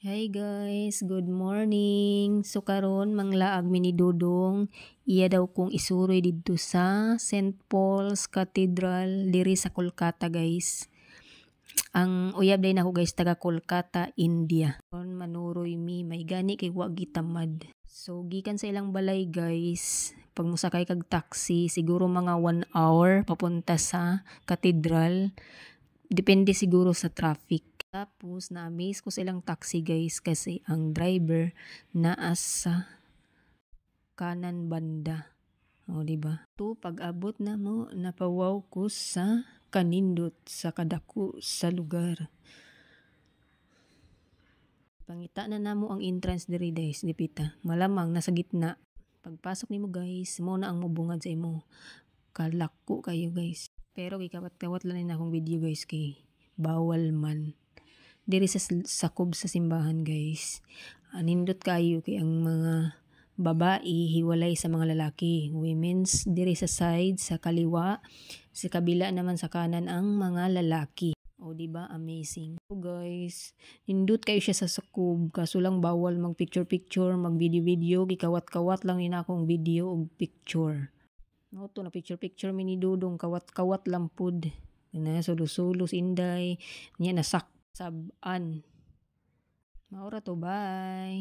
Hi guys, good morning. So karon manglaag mi ni Dudong, iya daw kong isuroy didto sa St. Paul's Cathedral diri sa Kolkata guys. Ang uyab day nako guys taga Kolkata, India. Karon manuroy mi may gani kay wa gitamad. So gikan sa ilang balay guys, pag musakay kag taxi siguro mga 1 hour papunta sa cathedral. Depende siguro sa traffic. Tapos, na-amaze ko silang taxi guys kasi ang driver naa sa kanan banda. O, diba? To pag-abot na mo, napawaw ko sa kanindot sa kadako sa lugar. Pangita na namo ang entrance diri guys, dipita. Malamang nasa gitna. Pagpasok nimo guys, mo na ang mubungad sa imo. Kalako kayo guys. Pero gikawat-kawat lang na akong video guys kay bawal man. Diri sa sakob sa simbahan guys. Nindot kayo kay ang mga babae hiwalay sa mga lalaki. Women's diri sa side sa kaliwa, sa kabila naman sa kanan ang mga lalaki. O diba amazing. So guys, nindot kayo siya sa sakob kaso lang bawal mag picture mag video gikawat-kawat lang nina akong video og picture. No to na picture mini Dudong kawat-kawat lang pud. Na sulos-sulos inday niya nasak saban. Maura to, bye.